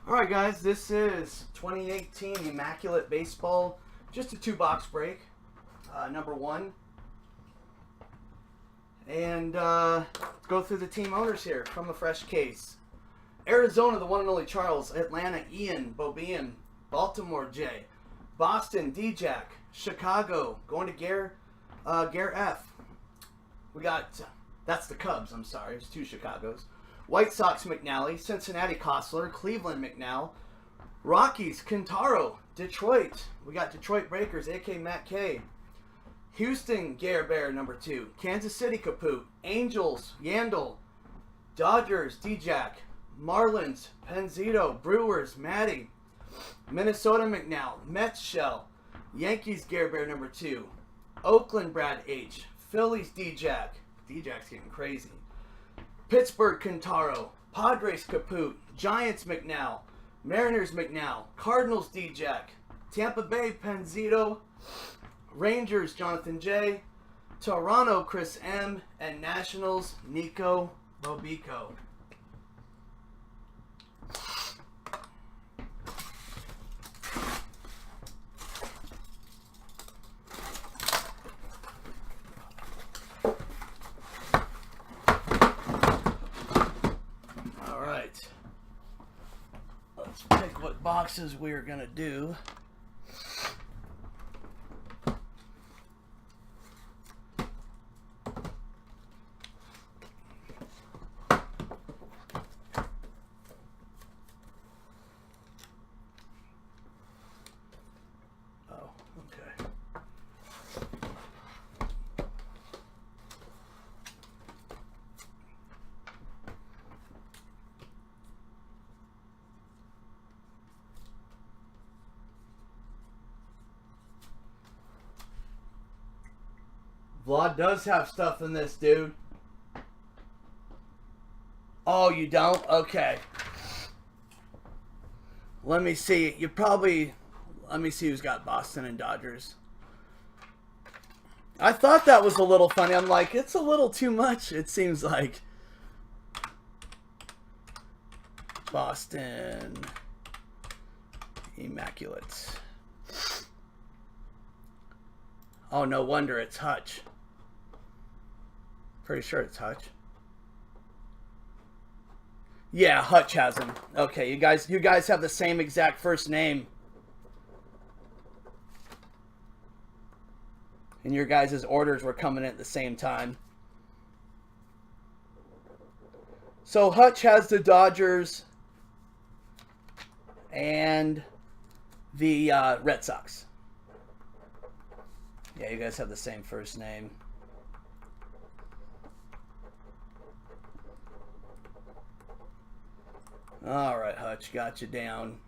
Alright guys, this is 2018 Immaculate Baseball. Just a 2-box break. Number 1. And let's go through the team owners here from a fresh case. Arizona, the one and only Charles. Atlanta, Ian, Bobian. Baltimore, Jay. Boston, D-Jack. Chicago, going to Gare F. We got, that's the Cubs, I'm sorry. There's 2 Chicagos. White Sox, McNally. Cincinnati, Kostler. Cleveland, McNall. Rockies, Quintaro. Detroit, we got Detroit Breakers, a.k.a. Matt K. Houston, Gare Bear, number 2. Kansas City, Kaput. Angels, Yandel. Dodgers, D-Jack. Marlins, Penzito. Brewers, Matty. Minnesota, McNall. Mets, Shell. Yankees, Gare Bear, number 2. Oakland, Brad H. Phillies, D-Jack. D-Jack's getting crazy. Pittsburgh, Quintaro. Padres, Kaput. Giants, McNall. Mariners, McNall. Cardinals, D-Jack. Tampa Bay, Penzito. Rangers, Jonathan J. Toronto, Chris M. And Nationals, Nico Bobico. Let's pick what boxes we're going to do. Oh, okay. Vlad does have stuff in this, dude. Oh, you don't? Okay. Let me see. Let me see who's got Boston and Dodgers. I thought that was a little funny. I'm like, it's a little too much, it seems like. Boston. Immaculate. Oh, no wonder it's Hutch. Pretty sure it's Hutch. Yeah, Hutch has him. Okay, you guys have the same exact first name. And your guys' orders were coming in at the same time. So Hutch has the Dodgers and the Red Sox. Yeah, you guys have the same first name. All right, Hutch, got you down.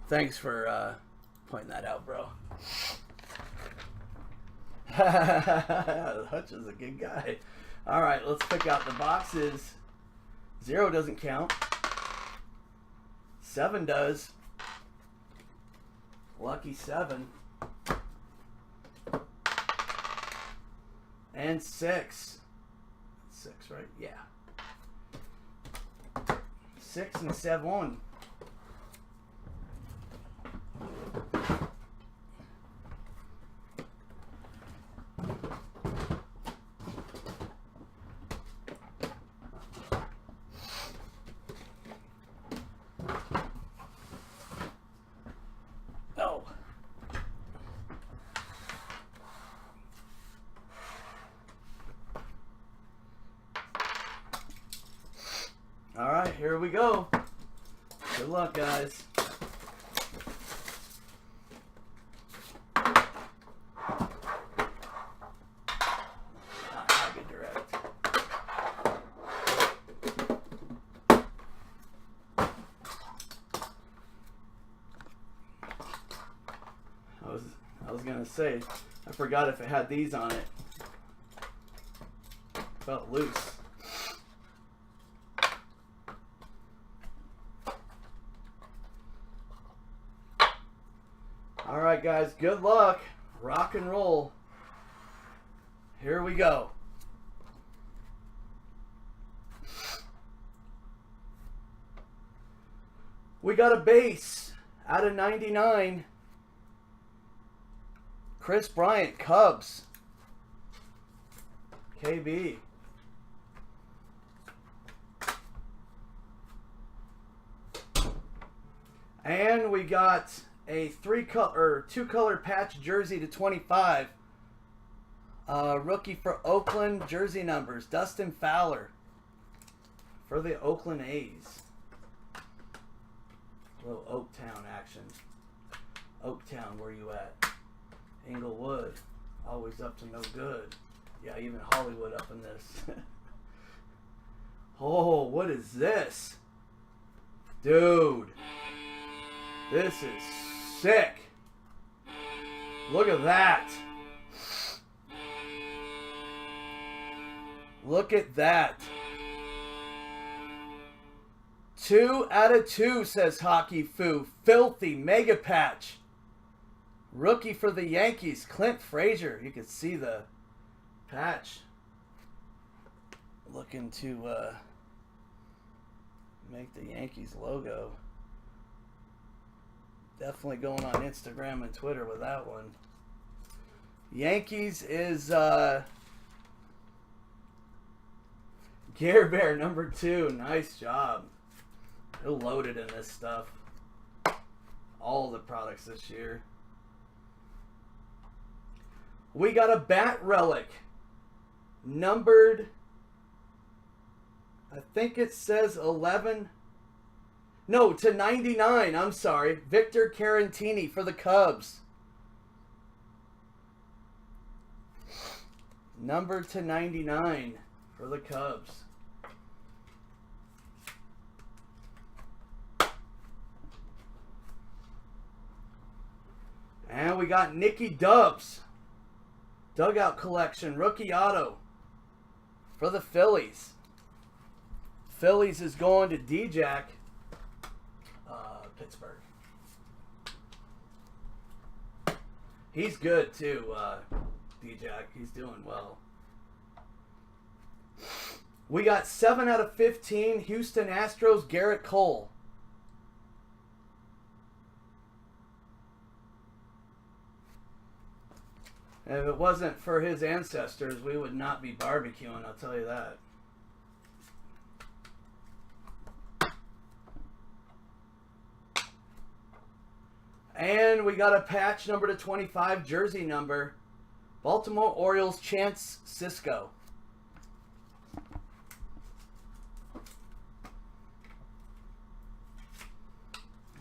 Thanks for pointing that out, bro. Hutch is a good guy. All right, let's pick out the boxes. 0 doesn't count. 7 does. Lucky 7. And 6. 6, right? Yeah. 6 and 7. Oh. All right, here we go. Good luck, guys. I was gonna say, I forgot if it had these on it. Felt loose. All right, guys, good luck. Rock and roll. Here we go. We got a base out of 99. Chris Bryant, Cubs. KB. And we got a two-color patch jersey to 25. Rookie for Oakland, jersey numbers, Dustin Fowler for the Oakland A's. A little Oaktown action. Oaktown, where you at? Inglewood, always up to no good. Yeah, even Hollywood up in this. Oh, what is this? Dude. This is sick. Look at that. Look at that. 2 out of 2, says Hockey Foo. Filthy mega patch. Rookie for the Yankees, Clint Frazier. You can see the patch. Looking to make the Yankees logo. Definitely going on Instagram and Twitter with that one. Yankees is Gare Bear number 2. Nice job. They're loaded in this stuff. All the products this year. We got a bat relic. Numbered, I think it says 11. No, to 99. I'm sorry. Victor Carantini for the Cubs. Numbered to 99 for the Cubs. And we got Nicky Dubs. Dugout collection. Rookie auto for the Phillies. Phillies is going to D-Jack. Pittsburgh. He's good too, D-Jack. He's doing well. We got 7 out of 15. Houston Astros, Garrett Cole. And if it wasn't for his ancestors, we would not be barbecuing, I'll tell you that. And we got a patch number to 25, jersey number. Baltimore Orioles, Chance Sisco.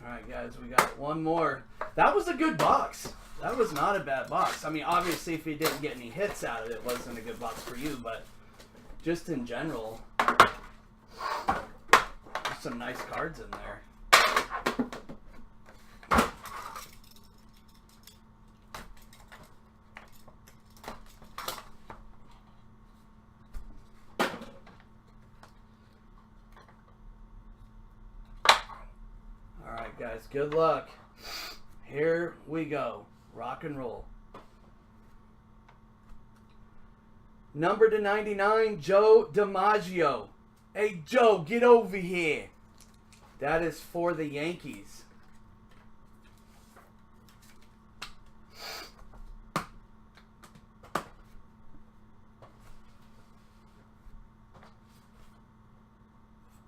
Alright guys, we got one more. That was a good box. That was not a bad box. I mean, obviously if you didn't get any hits out of it, it wasn't a good box for you, but just in general, there's some nice cards in there. Alright guys, good luck. Here we go. Rock and roll. Number to 99, Joe DiMaggio. Hey Joe, get over here. That is for the Yankees.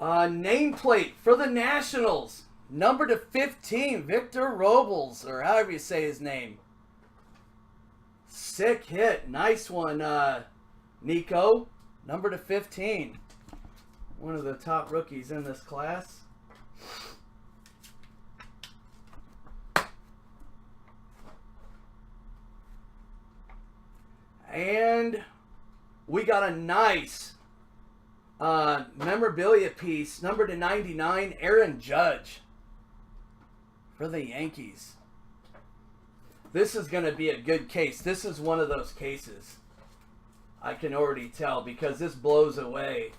Nameplate for the Nationals. Number to 15, Victor Robles, or however you say his name. Sick hit. Nice one, Nico. Number to 15. One of the top rookies in this class. And we got a nice memorabilia piece. Number to 99, Aaron Judge. For the Yankees. This is going to be a good case. This is one of those cases. I can already tell because this blows away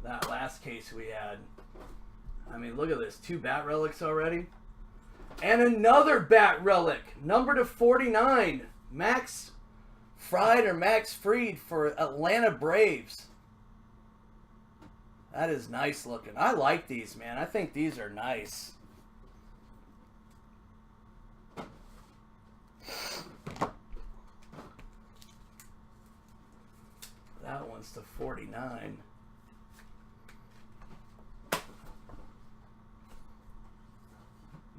that last case we had. I mean, look at this. 2 bat relics already. And another bat relic. Number to 49. Max Fried for Atlanta Braves. That is nice looking. I like these, man. I think these are nice. That one's to 49.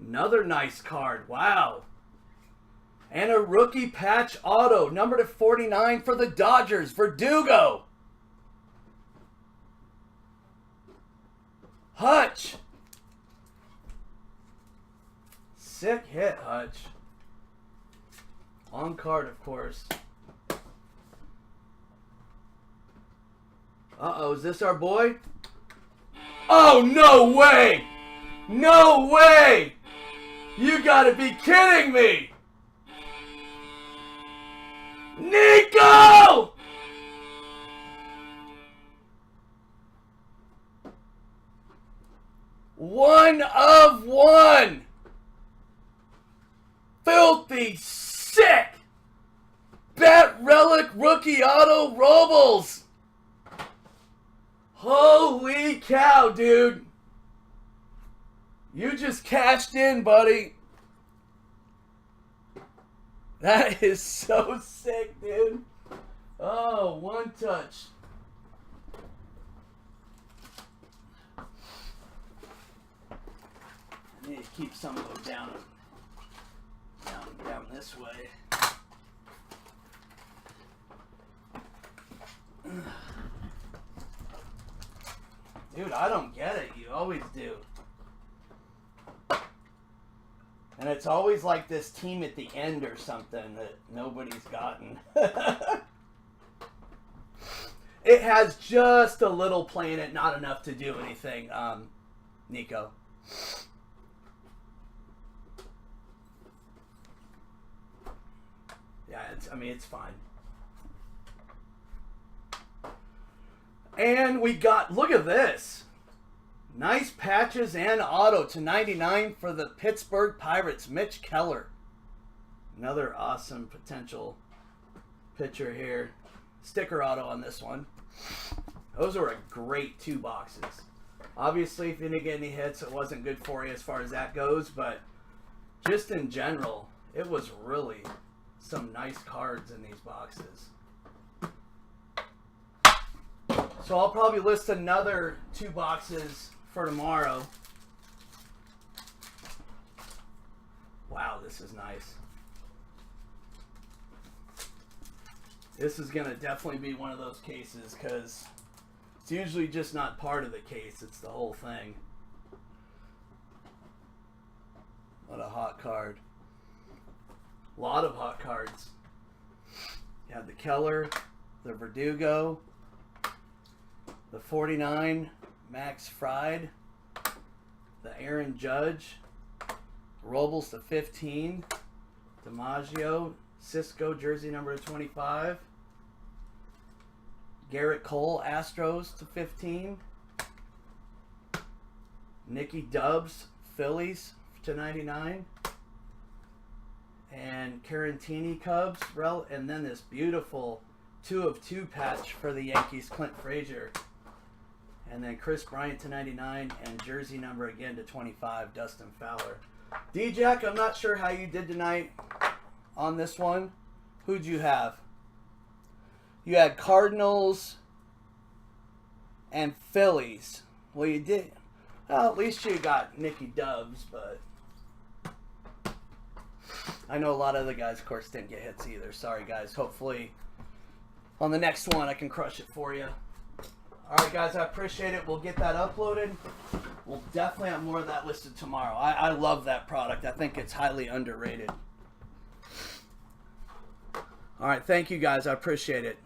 Another nice card. Wow. And a rookie patch auto. Number to 49 for the Dodgers. Verdugo. Hutch. Sick hit, Hutch. On card, of course. Uh-oh, is this our boy? Oh, no way! No way! You gotta be kidding me! Nico! One of one! Filthy sick! Bat Relic Rookie Auto Robles! Holy cow, dude! You just cashed in, buddy. That is so sick, dude. Oh, one touch. I need to keep some of those down this way. Dude, I don't get it. You always do. And it's always like this team at the end or something that nobody's gotten. It has just a little play in it, not enough to do anything, Nico. Yeah, it's fine. And we got, look at this. Nice patches and auto to 99 for the Pittsburgh Pirates, Mitch Keller. Another awesome potential pitcher here. Sticker auto on this one. Those are a great 2 boxes. Obviously, if you didn't get any hits, it wasn't good for you as far as that goes, but just in general, it was really some nice cards in these boxes. So I'll probably list another 2 boxes for tomorrow. Wow, this is nice. This is going to definitely be one of those cases because it's usually just not part of the case. It's the whole thing. What a hot card. A lot of hot cards. You have the Keller, the Verdugo, the 49, Max Fried, the Aaron Judge, Robles to 15, DiMaggio, Cisco jersey number 25, Garrett Cole Astros to 15, Nicky Dubs Phillies to 99, and Carantini Cubs, and then this beautiful 2 of 2 patch for the Yankees, Clint Frazier. And then Chris Bryant to 99 and jersey number again to 25, Dustin Fowler. D-Jack, I'm not sure how you did tonight on this one. Who'd you have? You had Cardinals and Phillies. Well, you did. Well, at least you got Nicky Dubs, but I know a lot of other guys, of course, didn't get hits either. Sorry, guys. Hopefully on the next one I can crush it for you. All right, guys, I appreciate it. We'll get that uploaded. We'll definitely have more of that listed tomorrow. I love that product. I think it's highly underrated. All right, thank you, guys. I appreciate it.